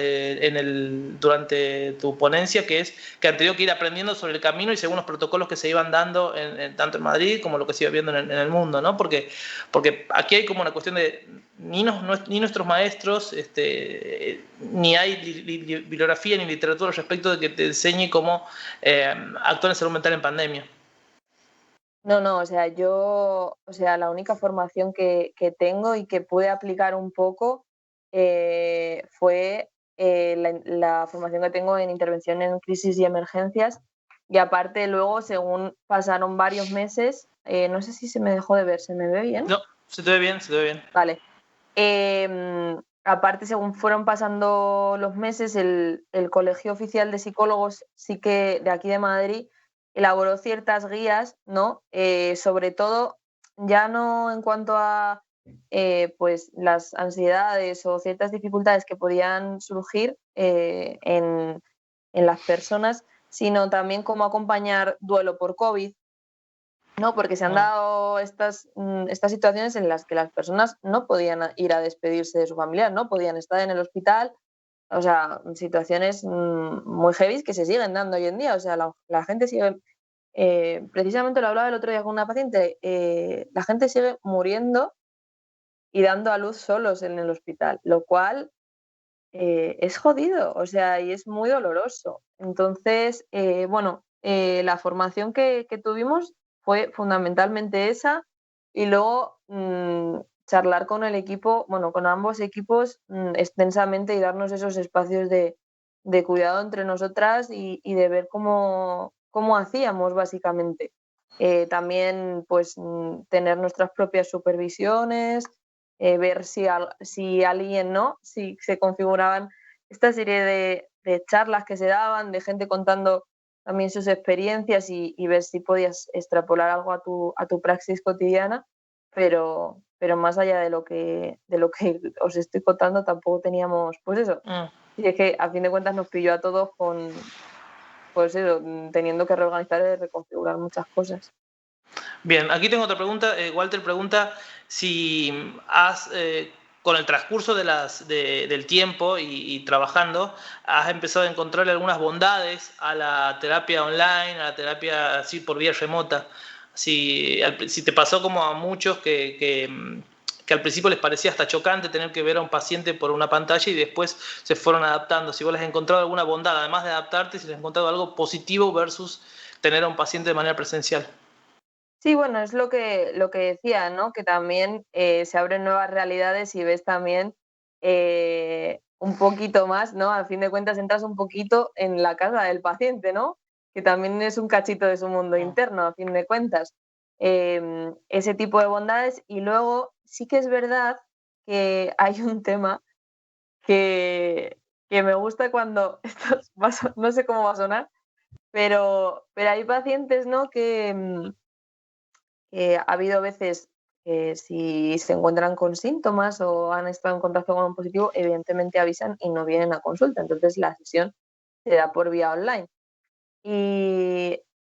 durante tu ponencia, que es que han tenido que ir aprendiendo sobre el camino y según los protocolos que se iban dando tanto en Madrid como lo que se iba viendo en el mundo, ¿no? Porque aquí hay como una cuestión de ni nuestros maestros, ni hay bibliografía ni literatura al respecto de que te enseñe cómo actuar en salud mental en pandemia. No, o sea, la única formación que tengo y que pude aplicar un poco fue la formación que tengo en intervención en crisis y emergencias. Y aparte luego, según pasaron varios meses, no sé si se me dejó de ver, ¿se me ve bien? No, se te ve bien, se te ve bien. Vale. Aparte, según fueron pasando los meses, el Colegio Oficial de Psicólogos, sí que de aquí de Madrid, elaboró ciertas guías, ¿no? Sobre todo, ya no en cuanto a pues las ansiedades o ciertas dificultades que podían surgir en las personas, sino también cómo acompañar duelo por COVID, ¿no? Porque se han dado estas situaciones en las que las personas no podían ir a despedirse de su familiar, no podían estar en el hospital, o sea, situaciones muy heavy que se siguen dando hoy en día, o sea, la gente sigue, precisamente lo hablaba el otro día con una paciente, la gente sigue muriendo y dando a luz solos en el hospital, lo cual es jodido, o sea, y es muy doloroso. Entonces, la formación que tuvimos fue fundamentalmente esa y luego charlar con el equipo, bueno, con ambos equipos extensamente y darnos esos espacios de cuidado entre nosotras y de ver cómo hacíamos básicamente. También pues tener nuestras propias supervisiones, ver si alguien no, si se configuraban esta serie de charlas que se daban, de gente contando también sus experiencias y ver si podías extrapolar algo a tu praxis cotidiana, pero más allá de lo que os estoy contando tampoco teníamos, pues eso. Y es que a fin de cuentas nos pilló a todos con, pues eso, teniendo que reorganizar y reconfigurar muchas cosas. Bien, aquí tengo otra pregunta. Walter pregunta si con el transcurso del tiempo y trabajando, has empezado a encontrarle algunas bondades a la terapia online, a la terapia así por vía remota. Si te pasó como a muchos que al principio les parecía hasta chocante tener que ver a un paciente por una pantalla y después se fueron adaptando. Si vos les has encontrado alguna bondad, además de adaptarte, si les has encontrado algo positivo versus tener a un paciente de manera presencial. Sí, bueno, es lo que decía, ¿no? Que también se abren nuevas realidades y ves también un poquito más, ¿no? A fin de cuentas entras un poquito en la casa del paciente, ¿no? Que también es un cachito de su mundo interno, a fin de cuentas. Ese tipo de bondades. Y luego sí que es verdad que hay un tema que me gusta cuando, no sé cómo va a sonar, pero hay pacientes, ¿no? Que ha habido veces que si se encuentran con síntomas o han estado en contacto con un positivo, evidentemente avisan y no vienen a consulta. Entonces la sesión se da por vía online.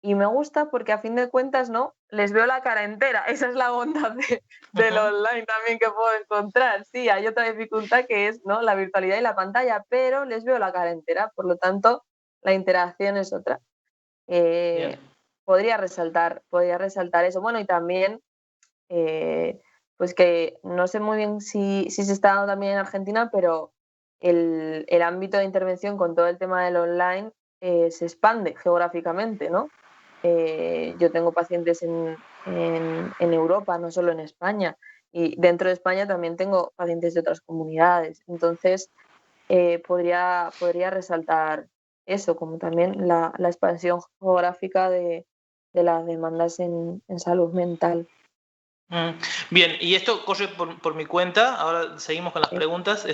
Y me gusta porque a fin de cuentas, ¿no? Les veo la cara entera. Esa es la bondad del online también que puedo encontrar. Sí, hay otra dificultad que es, ¿no? La virtualidad y la pantalla, pero les veo la cara entera. Por lo tanto, la interacción es otra. Bien. Podría resaltar eso. Bueno, y también, pues que no sé muy bien si se está dando también en Argentina, pero el ámbito de intervención con todo el tema del online se expande geográficamente, ¿no? Yo tengo pacientes en Europa, no solo en España, y dentro de España también tengo pacientes de otras comunidades. Entonces, podría resaltar eso, como también la expansión geográfica de las demandas en salud mental. Mm, Bien, y esto corre por mi cuenta. Ahora seguimos con las Sí, preguntas.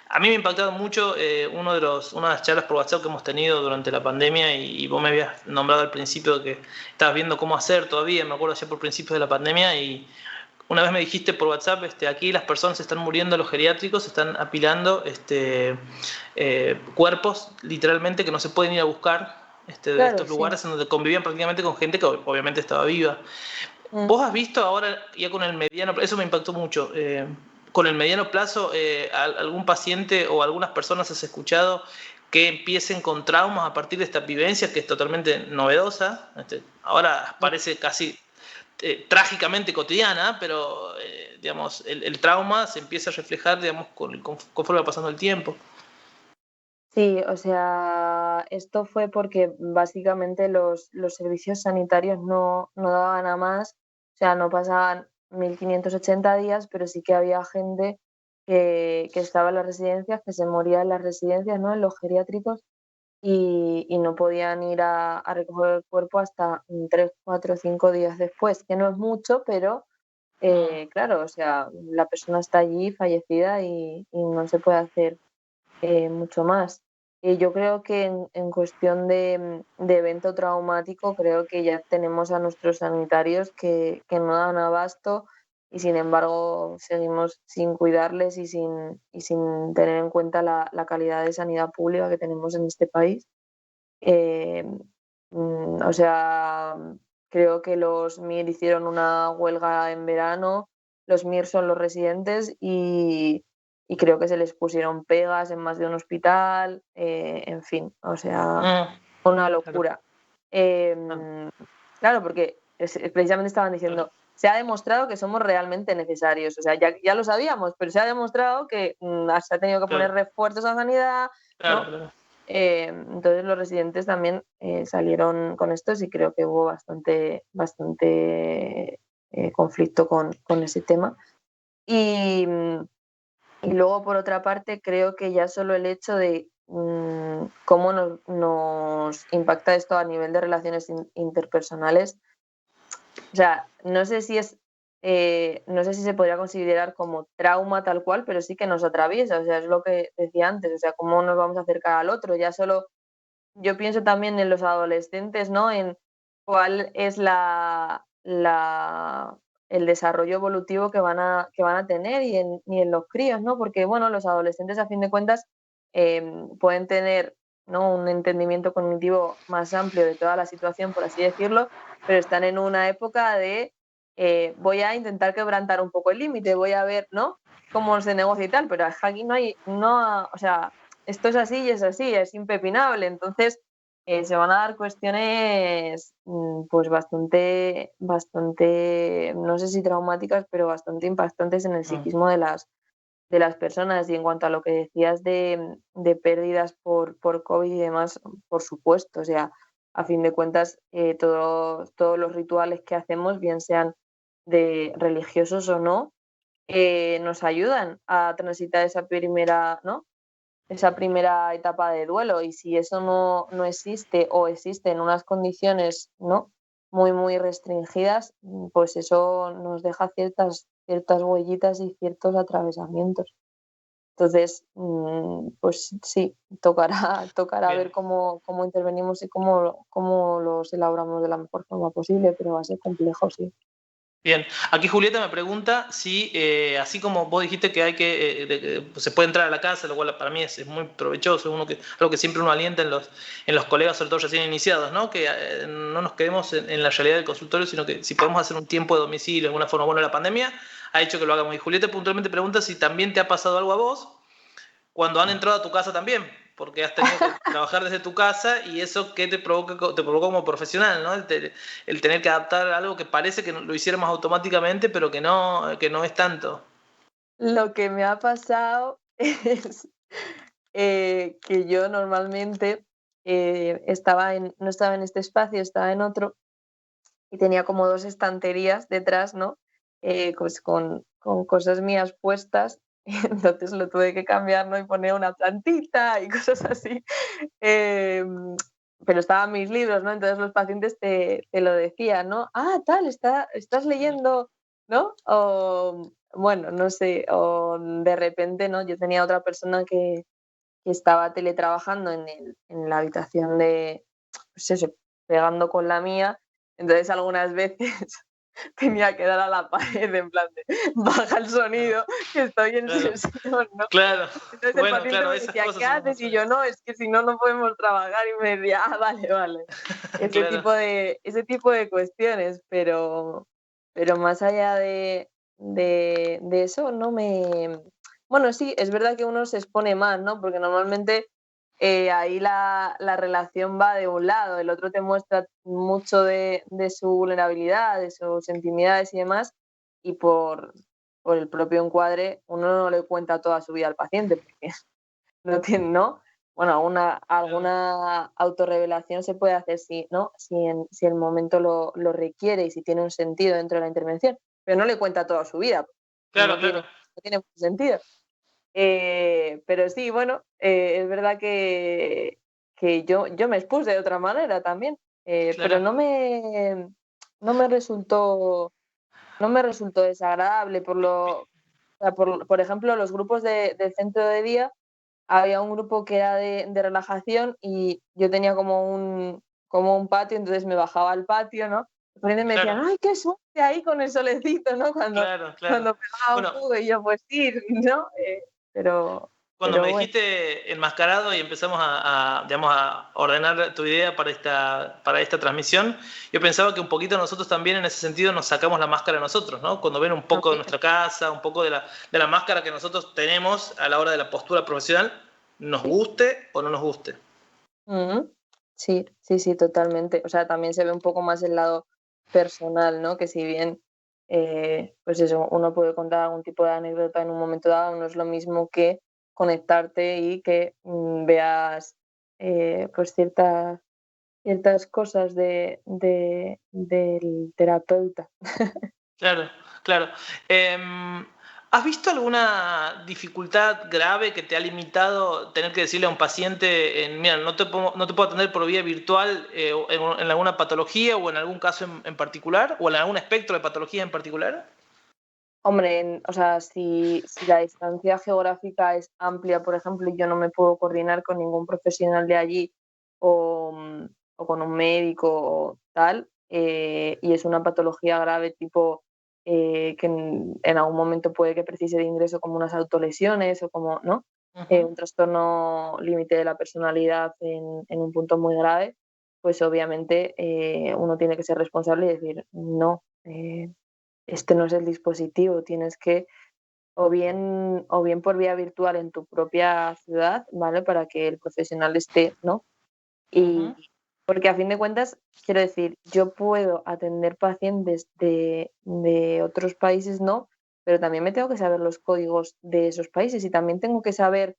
A mí me ha impactado mucho una de las charlas por WhatsApp que hemos tenido durante la pandemia y vos me habías nombrado al principio que estabas viendo cómo hacer todavía, me acuerdo, allá por principios de la pandemia y una vez me dijiste por WhatsApp, aquí las personas se están muriendo, los geriátricos se están apilando cuerpos literalmente que no se pueden ir a buscar de claro, estos sí. lugares en donde convivían prácticamente con gente que obviamente estaba viva. Mm. ¿Vos has visto ahora, ya con el mediano, eso me impactó mucho, con el mediano plazo, algún paciente o algunas personas has escuchado que empiecen con traumas a partir de esta vivencia que es totalmente novedosa? Ahora parece casi trágicamente cotidiana, pero digamos, el trauma se empieza a reflejar, digamos, conforme va pasando el tiempo. Sí, o sea, esto fue porque básicamente los servicios sanitarios no daban a más, o sea, no pasaban 1580 días, pero sí que había gente que estaba en las residencias, que se moría en las residencias, ¿no? En los geriátricos, y no podían ir a recoger el cuerpo hasta 3, 4, 5 días después, que no es mucho, pero Mm, claro, o sea, la persona está allí fallecida y no se puede hacer mucho más. Yo creo que en cuestión de evento traumático, creo que ya tenemos a nuestros sanitarios que no dan abasto y sin embargo seguimos sin cuidarles y sin tener en cuenta la calidad de sanidad pública que tenemos en este país. Eh, o sea, creo que los MIR hicieron una huelga en verano, los MIR son los residentes y creo que se les pusieron pegas en más de un hospital, en fin, o sea, mm, una claro. locura. Ah, Claro, porque precisamente estaban claro, diciendo, se ha demostrado que somos realmente necesarios, o sea, ya lo sabíamos, pero se ha demostrado que se ha tenido que poner claro, refuerzos a sanidad, claro, ¿no? claro. Entonces los residentes también salieron con estos y creo que hubo bastante conflicto con ese tema. Y, y luego, por otra parte, creo que ya solo el hecho de cómo nos impacta esto a nivel de relaciones interpersonales, o sea, no sé si se podría considerar como trauma tal cual, pero sí que nos atraviesa, o sea, es lo que decía antes, o sea, cómo nos vamos a acercar al otro, ya solo yo pienso también en los adolescentes, ¿no? En cuál es el desarrollo evolutivo que van a tener y en los críos, ¿no? Porque, bueno, los adolescentes, a fin de cuentas, pueden tener, ¿no? Un entendimiento cognitivo más amplio de toda la situación, por así decirlo, pero están en una época de voy a intentar quebrantar un poco el límite, voy a ver, ¿no? Cómo se negocia y tal, pero aquí o sea, esto es así y es así, es impepinable. Entonces, se van a dar cuestiones pues bastante, no sé si traumáticas, pero bastante impactantes en el Mm, psiquismo de las personas. Y en cuanto a lo que decías de pérdidas por COVID y demás, por supuesto, o sea, a fin de cuentas, todos los rituales que hacemos, bien sean de religiosos o no, nos ayudan a transitar esa primera, ¿no? Esa primera etapa de duelo y si eso no existe o existe en unas condiciones, ¿no? Muy, muy restringidas, pues eso nos deja ciertas huellitas y ciertos atravesamientos. Entonces, pues sí, tocará bien. ver cómo intervenimos y cómo los elaboramos de la mejor forma posible, pero va a ser complejo, sí. Bien, aquí Julieta me pregunta si, así como vos dijiste que hay pues, se puede entrar a la casa, lo cual para mí es muy provechoso, algo que siempre uno alienta en los colegas, sobre todo recién iniciados, ¿no? Que no nos quedemos en la realidad del consultorio, sino que si podemos hacer un tiempo de domicilio de alguna forma. Bueno, la pandemia ha hecho que lo hagamos. Y Julieta puntualmente pregunta si también te ha pasado algo a vos cuando han entrado a tu casa también, porque has tenido que trabajar desde tu casa y eso que te provoca como profesional, ¿no? El tener que adaptar algo que parece que lo hiciéramos automáticamente, pero que no es tanto. Lo que me ha pasado es que yo normalmente no estaba en este espacio, estaba en otro y tenía como dos estanterías detrás, ¿no? Pues con cosas mías puestas. Entonces lo tuve que cambiar, ¿no? Y poner una plantita y cosas así. Pero estaban mis libros, ¿no? Entonces los pacientes te lo decían, ¿no? Ah, tal, estás leyendo, ¿no? O, bueno, no sé, o de repente, ¿no? Yo tenía otra persona que estaba teletrabajando en la habitación de, pues eso, pegando con la mía. Entonces algunas veces tenía que dar a la pared en plan de baja el Claro, sonido, que estoy en claro, sesión, ¿no? claro. Entonces el Bueno, paciente claro, me esas decía, ¿qué cosas son haces? más Y yo, no, es que si no, no podemos trabajar. Y me decía, ah, vale, vale. claro, Ese tipo de cuestiones, pero más allá de eso, no me... Bueno, sí, es verdad que uno se expone más, ¿no? Porque normalmente ahí la relación va de un lado, el otro te muestra mucho de su vulnerabilidad, de sus intimidades y demás, y por el propio encuadre uno no le cuenta toda su vida al paciente, porque no tiene, ¿no? Bueno, claro, alguna autorrevelación se puede hacer ¿no? Si el momento lo requiere y si tiene un sentido dentro de la intervención, pero no le cuenta toda su vida, claro, claro, no tiene mucho sentido. Pero sí, bueno, es verdad que yo me expuse de otra manera también, pero claro, no me resultó, no me resultó desagradable. O sea, por ejemplo, los grupos del centro de día, había un grupo que era de relajación y yo tenía como un patio, entonces me bajaba al patio, ¿no? Los pacientes me decían, claro, ¡ay, qué suerte ahí con el solecito!, ¿no? claro, claro. Cuando pegaba un Bueno, poco y yo, pues sí, ¿no? Pero, cuando me pero bueno. dijiste enmascarado y empezamos digamos, a ordenar tu idea para esta transmisión, yo pensaba que un poquito nosotros también en ese sentido nos sacamos la máscara nosotros, ¿no? Cuando ven un poco de También. nuestra casa, un poco de la máscara que nosotros tenemos a la hora de la postura profesional, nos Sí. guste o no nos guste. Ujú. Sí, sí, sí, totalmente. O sea, también se ve un poco más el lado personal, ¿no? Que si bien, pues eso, uno puede contar algún tipo de anécdota en un momento dado, no es lo mismo que conectarte y que veas pues ciertas cosas del terapeuta. Claro, claro. Em, ¿Has visto alguna dificultad grave que te ha limitado tener que decirle a un paciente, mira, no te puedo atender por vía virtual o en alguna patología o en algún caso en particular o en algún espectro de patología en particular? Hombre, o sea, si la distancia geográfica es amplia, por ejemplo, y yo no me puedo coordinar con ningún profesional de allí o con un médico o tal, y es una patología grave tipo que en algún momento puede que precise de ingreso como unas autolesiones o como, ¿no? Ujú. Un trastorno límite de la personalidad en un punto muy grave, pues obviamente uno tiene que ser responsable y decir, no. Este no es el dispositivo, tienes que o bien por vía virtual en tu propia ciudad, ¿vale? Para que el profesional esté, ¿no? Ujú. Y porque a fin de cuentas, quiero decir, yo puedo atender pacientes de otros países, ¿no? Pero también me tengo que saber los códigos de esos países y también tengo que saber,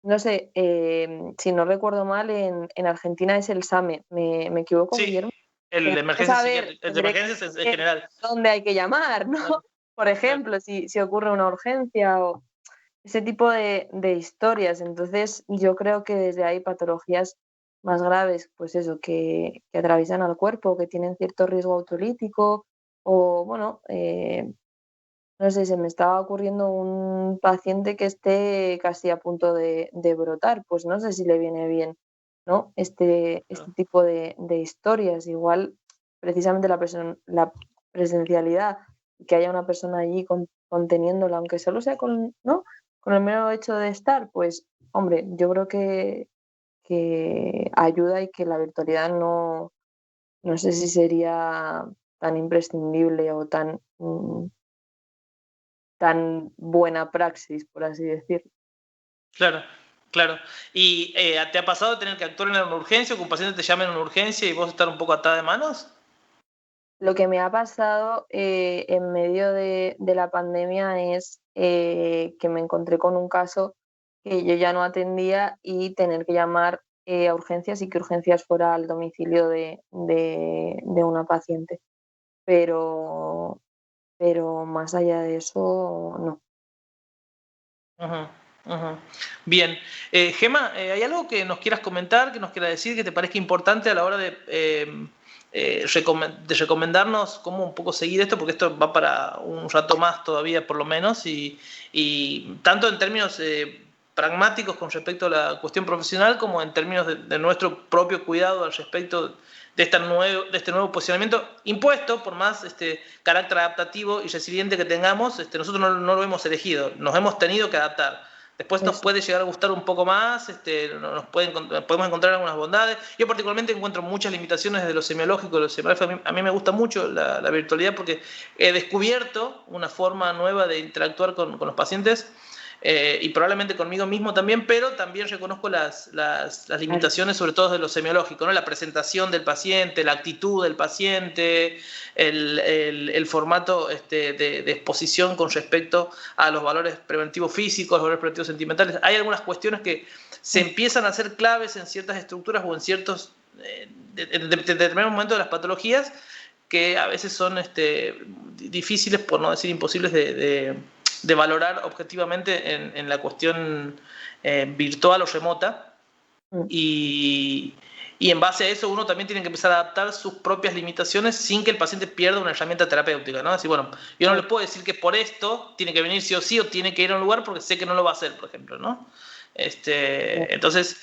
no sé, si no recuerdo mal, en Argentina es el SAME, ¿me equivoco, Sí, Guillermo? el Tengo de que emergencias saber psiquiátricas, el de emergencias en directamente general. dónde hay que llamar, ¿no? Claro, Por claro, ejemplo, si ocurre una urgencia o ese tipo de historias. Entonces, yo creo que desde ahí patologías más graves, pues eso, que atraviesan al cuerpo, que tienen cierto riesgo autolítico o, bueno, no sé, se me estaba ocurriendo un paciente que esté casi a punto de brotar, pues no sé si le viene bien, ¿no? claro. Este tipo de historias. Igual, precisamente la presencialidad que haya una persona allí conteniéndola, aunque solo sea ¿no? Con el mero hecho de estar, pues, hombre, yo creo que ayuda y que la virtualidad no sé si sería tan imprescindible o tan buena praxis, por así decirlo. Claro, claro. ¿Y te ha pasado tener que actuar en una urgencia o que un paciente te llame en una urgencia y vos estar un poco atada de manos? Lo que me ha pasado en medio de la pandemia es que me encontré con un caso que yo ya no atendía y tener que llamar a urgencias y que urgencias fuera al domicilio de una paciente. Pero, pero más allá de eso, no. Ujú, ujú. Bien. Gema, ¿hay algo que nos quieras comentar, que nos quieras decir, que te parezca importante a la hora de recomendarnos cómo un poco seguir esto? Porque esto va para un rato más todavía, por lo menos, y tanto en términos pragmáticos con respecto a la cuestión profesional, como en términos de nuestro propio cuidado al respecto de este nuevo posicionamiento impuesto, por más carácter adaptativo y resiliente que tengamos, nosotros no lo hemos elegido, nos hemos tenido que adaptar. Después nos Eso. puede llegar a gustar un poco más, podemos encontrar algunas bondades. Yo particularmente encuentro muchas limitaciones de lo semiológico, de lo semiológico. A mí me gusta mucho la virtualidad porque he descubierto una forma nueva de interactuar con los pacientes y probablemente conmigo mismo también, pero también reconozco las Claro. limitaciones, sobre todo de lo semiológico, ¿no? La presentación del paciente, la actitud del paciente, el formato de exposición con respecto a los valores preventivos físicos, los valores preventivos sentimentales. Hay algunas cuestiones que se empiezan a hacer claves en ciertas estructuras o en ciertos determinados momentos de las patologías que a veces son difíciles, por no decir imposibles, de valorar objetivamente en la cuestión virtual o remota. Mm. Y, y en base a eso uno también tiene que empezar a adaptar sus propias limitaciones sin que el paciente pierda una herramienta terapéutica, ¿no? Así, bueno, yo no le puedo decir que por esto tiene que venir sí o sí o tiene que ir a un lugar porque sé que no lo va a hacer, por ejemplo, ¿no? Entonces...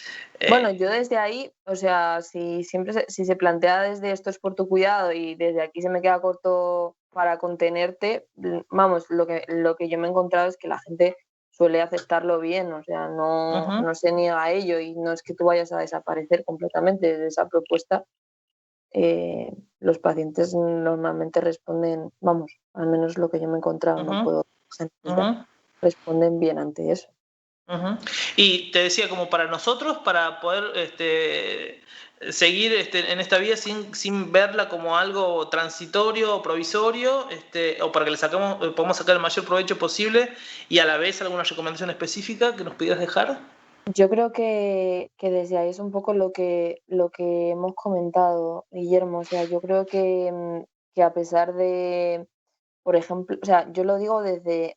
Bueno, yo desde ahí, o sea, si se plantea desde esto es por tu cuidado y desde aquí se me queda corto para contenerte, vamos, lo que yo me he encontrado es que la gente suele aceptarlo bien, o sea, uh-huh, no se niega a ello y no es que tú vayas a desaparecer completamente de esa propuesta. Los pacientes normalmente responden, vamos, al menos lo que yo me he encontrado, no uh-huh, puedo generalizar, uh-huh. responden bien ante eso. Ujú. Y te decía, como para nosotros, para poder seguir en esta vida sin verla como algo transitorio o provisorio, o para que podamos sacar el mayor provecho posible y a la vez alguna recomendación específica que nos pudieras dejar. Yo creo que desde ahí es un poco lo que hemos comentado, Guillermo. O sea, yo creo que a pesar de, por ejemplo, o sea, yo lo digo desde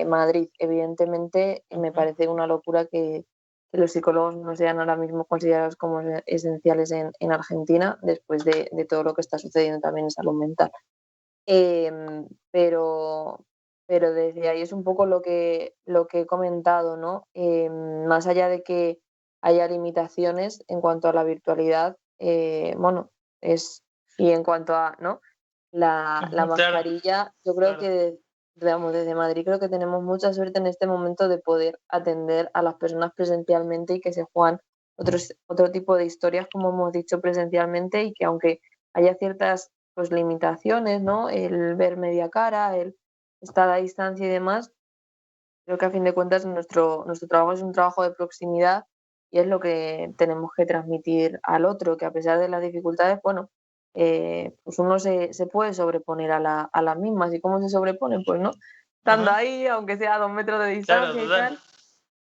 Madrid. Evidentemente, me Ujú, parece una locura que los psicólogos no sean ahora mismo considerados como esenciales en Argentina, después de todo lo que está sucediendo también en salud mental. Em, pero, pero desde ahí es un poco lo que he comentado, ¿no? Más allá de que haya limitaciones en cuanto a la virtualidad, bueno, y en cuanto a, ¿no? La ujú, claro, mascarilla, yo creo claro. que, digamos, desde Madrid creo que tenemos mucha suerte en este momento de poder atender a las personas presencialmente y que se juegan otro tipo de historias, como hemos dicho, presencialmente y que aunque haya ciertas pues limitaciones, ¿no? El ver media cara, el estar a distancia y demás, creo que a fin de cuentas nuestro trabajo es un trabajo de proximidad y es lo que tenemos que transmitir al otro, que a pesar de las dificultades, bueno, pues uno se puede sobreponer a las mismas. ¿Y cómo se sobrepone? Pues no, estando Ujú, ahí, aunque sea a 2 metros de claro, distancia y total. tal.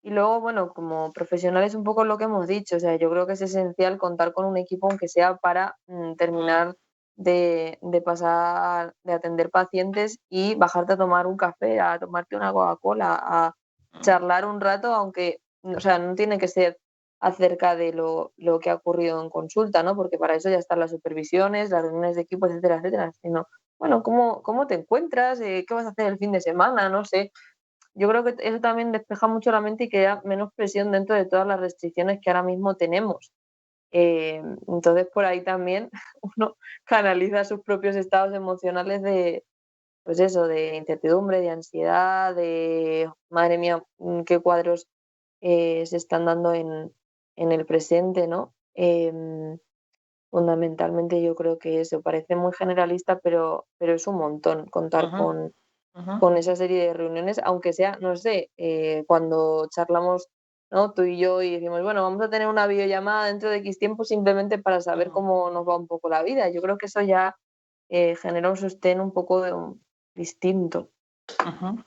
Y luego, bueno, como profesionales un poco lo que hemos dicho, o sea, yo creo que es esencial contar con un equipo, aunque sea para Mm, terminar de pasar, de atender pacientes y bajarte a tomar un café, a tomarte una Coca-Cola, a mm, charlar un rato, aunque, o sea, no tiene que ser acerca de lo que ha ocurrido en consulta, ¿no? Porque para eso ya están las supervisiones, las reuniones de equipo, etcétera, etcétera. Sino, bueno, ¿cómo te encuentras? ¿Qué vas a hacer el fin de semana? No sé. Yo creo que eso también despeja mucho la mente y crea menos presión dentro de todas las restricciones que ahora mismo tenemos. Entonces, por ahí también uno canaliza sus propios estados emocionales pues eso, de incertidumbre, de ansiedad, de madre mía, qué cuadros se están dando en el presente, ¿no? Fundamentalmente yo creo que eso parece muy generalista, pero es un montón contar Ujú, ujú, con esa serie de reuniones, aunque sea, no sé, cuando charlamos, ¿no? Tú y yo y decimos, bueno, vamos a tener una videollamada dentro de X tiempo simplemente para saber ujú, cómo nos va un poco la vida. Yo creo que eso ya genera un sostén un poco distinto. ujú.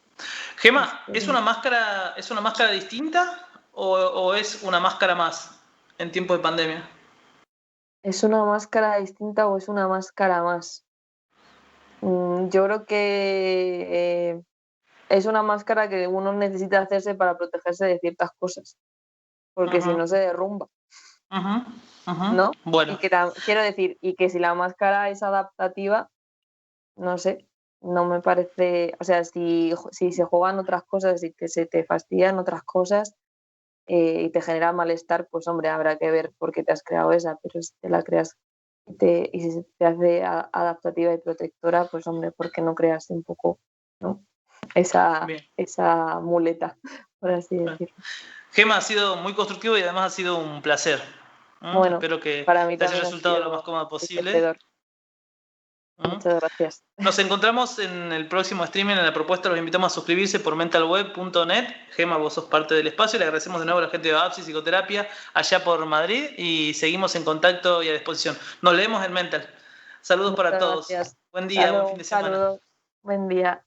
Gema, Este, es una máscara distinta o es una máscara más en tiempo de pandemia? ¿Es una máscara distinta o es una máscara más? Yo creo que es una máscara que uno necesita hacerse para protegerse de ciertas cosas, porque si Ujú, no se derrumba, ujú, ujú. ¿no? Bueno, Y que quiero decir, y que si la máscara es adaptativa, no sé, no me parece, o sea, si se juegan otras cosas y que se te fastidian otras cosas y te genera malestar, pues hombre, habrá que ver por qué te has creado esa, pero si te la creas y si se te hace adaptativa y protectora, pues hombre, ¿por qué no creas un poco, ¿no? esa, bien. esa muleta, por así decirlo? Gema, ha sido muy constructivo y además ha sido un placer. Bueno, Espero que para mí te haya también ha resultado lo más sido cómodo posible. enriquecedor. ¿Mm? Muchas gracias. Nos encontramos en el próximo streaming. En la propuesta los invitamos a suscribirse por mentalweb.net. Gema, vos sos parte del espacio. Le agradecemos de nuevo a la gente de APSI Psicoterapia allá por Madrid y seguimos en contacto y a disposición. Nos leemos en Mental. Saludos Muchas para todos. gracias. Buen Hasta día, buen luego, fin un de semana. saludo. Buen día.